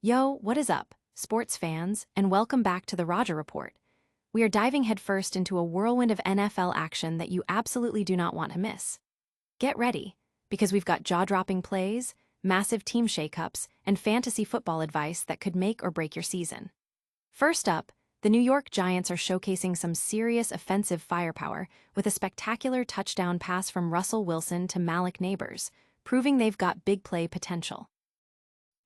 Yo, what is up, sports fans, and welcome back to the Roger Report. We are diving headfirst into a whirlwind of NFL action that you absolutely do not want to miss. Get ready, because we've got jaw-dropping plays, massive team shakeups, and fantasy football advice that could make or break your season. First up, the New York Giants are showcasing some serious offensive firepower with a spectacular touchdown pass from Russell Wilson to Malik Nabers, proving they've got big play potential.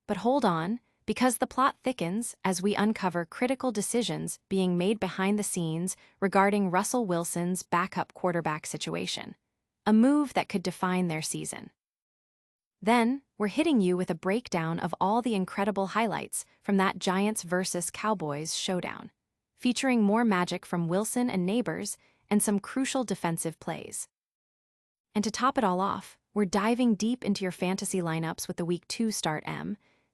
But hold on, because the plot thickens as we uncover critical decisions being made behind the scenes regarding Russell Wilson's backup quarterback situation, a move that could define their season. Then, we're hitting you with a breakdown of all the incredible highlights from that Giants versus Cowboys showdown, featuring more magic from Wilson and Nabers and some crucial defensive plays. And to top it all off, we're diving deep into your fantasy lineups with the Week 2 Start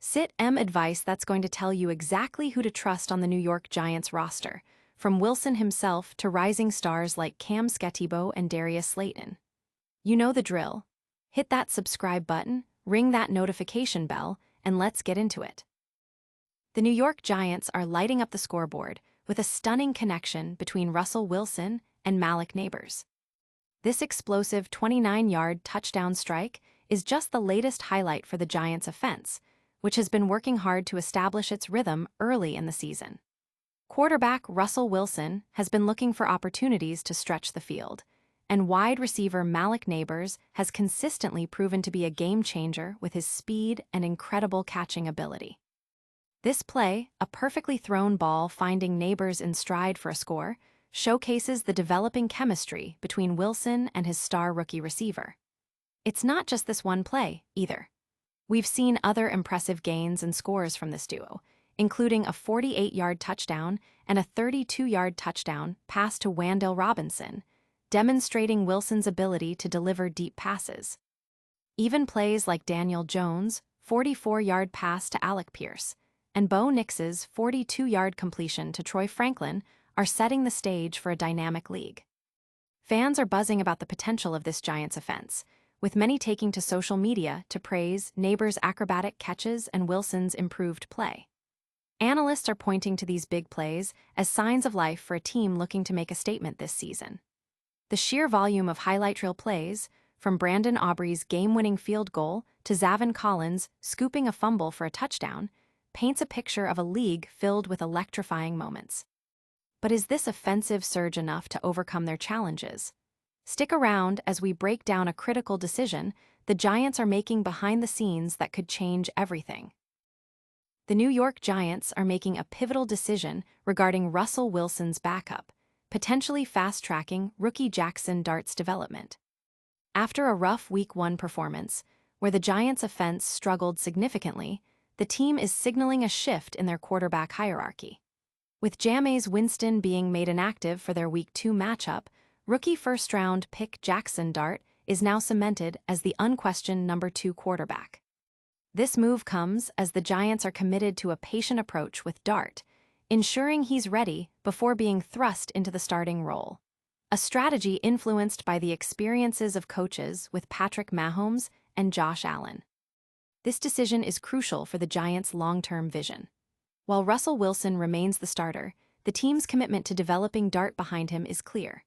Sit M advice that's going to tell you exactly who to trust on the New York Giants roster, from Wilson himself to rising stars like Skattebo and Darius Slayton. You know the drill. Hit that subscribe button, ring that notification bell, and let's get into it. The New York Giants are lighting up the scoreboard with a stunning connection between Russell Wilson and Malik Nabers. This explosive 29-yard touchdown strike is just the latest highlight for the Giants' offense, which has been working hard to establish its rhythm early in the season. Quarterback Russell Wilson has been looking for opportunities to stretch the field, and wide receiver Malik Nabers has consistently proven to be a game-changer with his speed and incredible catching ability. This play, a perfectly thrown ball finding Nabers in stride for a score, showcases the developing chemistry between Wilson and his star rookie receiver. It's not just this one play, either. We've seen other impressive gains and scores from this duo, including a 48-yard touchdown and a 32-yard touchdown pass to Wan'Dale, demonstrating Wilson's ability to deliver deep passes. Even plays like Daniel Jones' 44-yard pass to Alec Pierce and Bo Nix's 42-yard completion to Troy Franklin are setting the stage for a dynamic league. Fans are buzzing about the potential of this Giants offense, with many taking to social media to praise Nabers' acrobatic catches and Wilson's improved play. Analysts are pointing to these big plays as signs of life for a team looking to make a statement this season. The sheer volume of highlight reel plays, from Brandon Aubrey's game-winning field goal to Zaven Collins scooping a fumble for a touchdown, paints a picture of a league filled with electrifying moments. But is this offensive surge enough to overcome their challenges? Stick around as we break down a critical decision the Giants are making behind the scenes that could change everything. The New York Giants are making a pivotal decision regarding Russell Wilson's backup, potentially fast-tracking rookie Jaxson Dart's development. After a rough Week 1 performance, where the Giants' offense struggled significantly, the team is signaling a shift in their quarterback hierarchy. With Jameis Winston being made inactive for their Week 2 matchup, rookie first-round pick Jaxson Dart is now cemented as the unquestioned number 2 quarterback. This move comes as the Giants are committed to a patient approach with Dart, ensuring he's ready before being thrust into the starting role, a strategy influenced by the experiences of coaches with Patrick Mahomes and Josh Allen. This decision is crucial for the Giants' long-term vision. While Russell Wilson remains the starter, the team's commitment to developing Dart behind him is clear.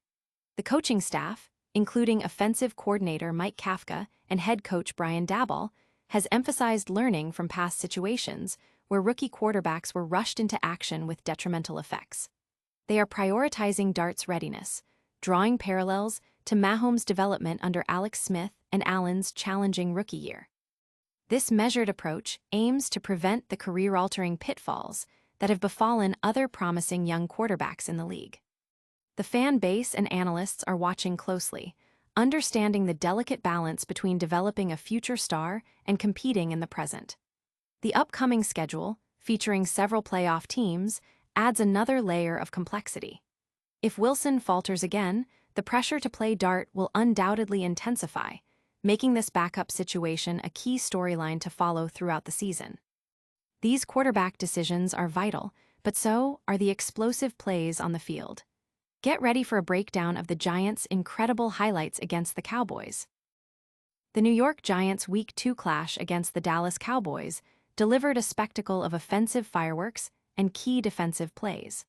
The coaching staff, including offensive coordinator Mike Kafka and head coach Brian Daboll, has emphasized learning from past situations where rookie quarterbacks were rushed into action with detrimental effects. They are prioritizing Dart's readiness, drawing parallels to Mahomes' development under Alex Smith and Allen's challenging rookie year. This measured approach aims to prevent the career-altering pitfalls that have befallen other promising young quarterbacks in the league. The fan base and analysts are watching closely, understanding the delicate balance between developing a future star and competing in the present. The upcoming schedule, featuring several playoff teams, adds another layer of complexity. If Wilson falters again, the pressure to play Dart will undoubtedly intensify, making this backup situation a key storyline to follow throughout the season. These quarterback decisions are vital, but so are the explosive plays on the field. Get ready for a breakdown of the Giants' incredible highlights against the Cowboys. The New York Giants' Week 2 clash against the Dallas Cowboys delivered a spectacle of offensive fireworks and key defensive plays.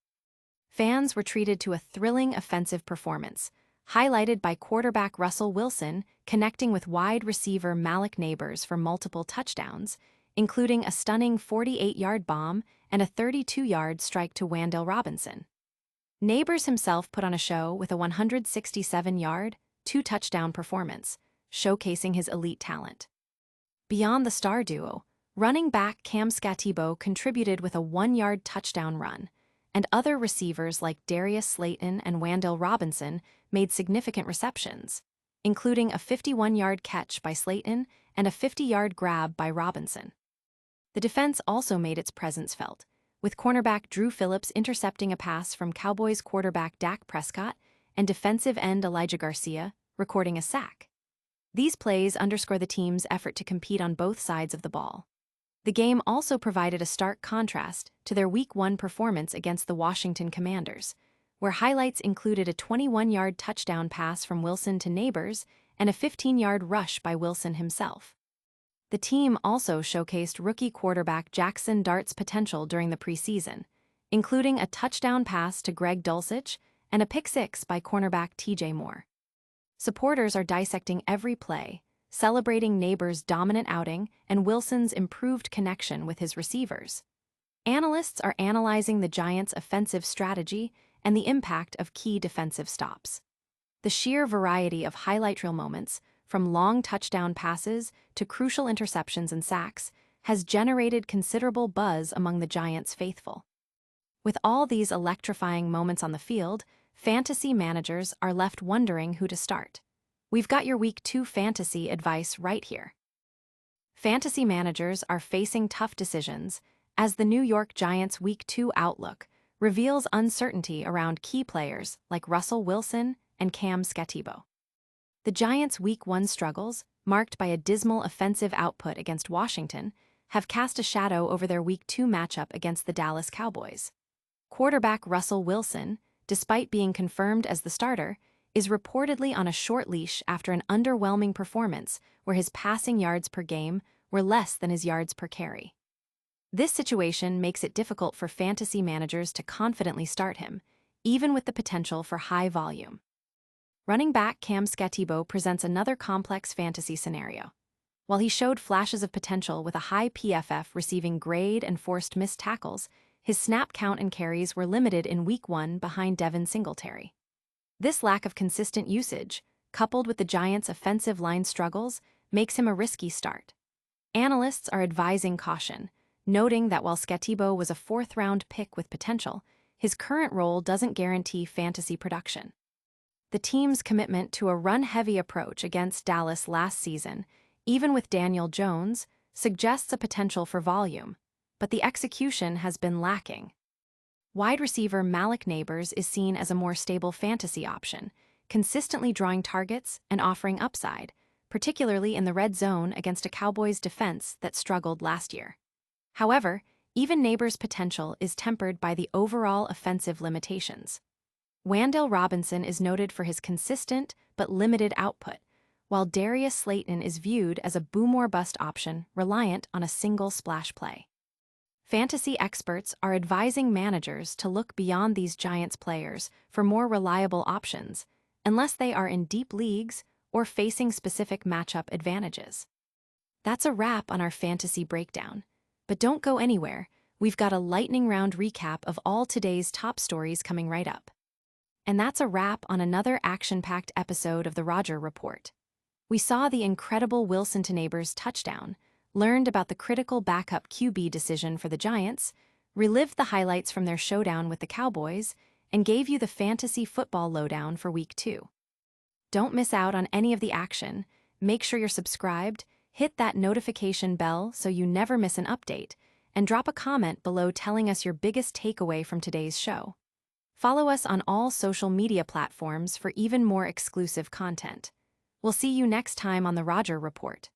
Fans were treated to a thrilling offensive performance, highlighted by quarterback Russell Wilson connecting with wide receiver Malik Nabers for multiple touchdowns, including a stunning 48-yard bomb and a 32-yard strike to Wan'Dale Robinson. Nabers himself put on a show with a 167-yard, two-touchdown performance, showcasing his elite talent. Beyond the star duo, running back Skattebo contributed with a 1-yard touchdown run, and other receivers like Darius Slayton and Wan'Dale Robinson made significant receptions, including a 51-yard catch by Slayton and a 50-yard grab by Robinson. The defense also made its presence felt, with cornerback Drew Phillips intercepting a pass from Cowboys quarterback Dak Prescott and defensive end Elijah Garcia recording a sack. These plays underscore the team's effort to compete on both sides of the ball. The game also provided a stark contrast to their Week 1 performance against the Washington Commanders, where highlights included a 21-yard touchdown pass from Wilson to Nabers and a 15-yard rush by Wilson himself. The team also showcased rookie quarterback Jaxson Dart's potential during the preseason, including a touchdown pass to Greg Dulcich and a pick-six by cornerback TJ Moore. Supporters are dissecting every play, celebrating Nabers' dominant outing and Wilson's improved connection with his receivers. Analysts are analyzing the Giants' offensive strategy and the impact of key defensive stops. The sheer variety of highlight reel moments, from long touchdown passes to crucial interceptions and sacks, has generated considerable buzz among the Giants' faithful. With all these electrifying moments on the field, fantasy managers are left wondering who to start. We've got your Week 2 fantasy advice right here. Fantasy managers are facing tough decisions as the New York Giants' Week 2 outlook reveals uncertainty around key players like Russell Wilson and Skattebo. The Giants' Week 1 struggles, marked by a dismal offensive output against Washington, have cast a shadow over their Week 2 matchup against the Dallas Cowboys. Quarterback Russell Wilson, despite being confirmed as the starter, is reportedly on a short leash after an underwhelming performance where his passing yards per game were less than his yards per carry. This situation makes it difficult for fantasy managers to confidently start him, even with the potential for high volume. Running back Skattebo presents another complex fantasy scenario. While he showed flashes of potential with a high PFF receiving grade and forced missed tackles, his snap count and carries were limited in Week 1 behind Devin Singletary. This lack of consistent usage, coupled with the Giants' offensive line struggles, makes him a risky start. Analysts are advising caution, noting that while Skattebo was a fourth-round pick with potential, his current role doesn't guarantee fantasy production. The team's commitment to a run-heavy approach against Dallas last season, even with Daniel Jones, suggests a potential for volume, but the execution has been lacking. Wide receiver Malik Nabers is seen as a more stable fantasy option, consistently drawing targets and offering upside, particularly in the red zone against a Cowboys defense that struggled last year. However, even Nabers' potential is tempered by the overall offensive limitations. Wan'Dale Robinson is noted for his consistent but limited output, while Darius Slayton is viewed as a boom-or-bust option reliant on a single splash play. Fantasy experts are advising managers to look beyond these Giants players for more reliable options, unless they are in deep leagues or facing specific matchup advantages. That's a wrap on our fantasy breakdown. But don't go anywhere, we've got a lightning round recap of all today's top stories coming right up. And that's a wrap on another action-packed episode of the Roger Report. We saw the incredible Wilson to Nabers touchdown, learned about the critical backup QB decision for the Giants, relived the highlights from their showdown with the Cowboys, and gave you the fantasy football lowdown for Week 2. Don't miss out on any of the action. Make sure you're subscribed, hit that notification bell so you never miss an update, and drop a comment below telling us your biggest takeaway from today's show. Follow us on all social media platforms for even more exclusive content. We'll see you next time on the Roger Report.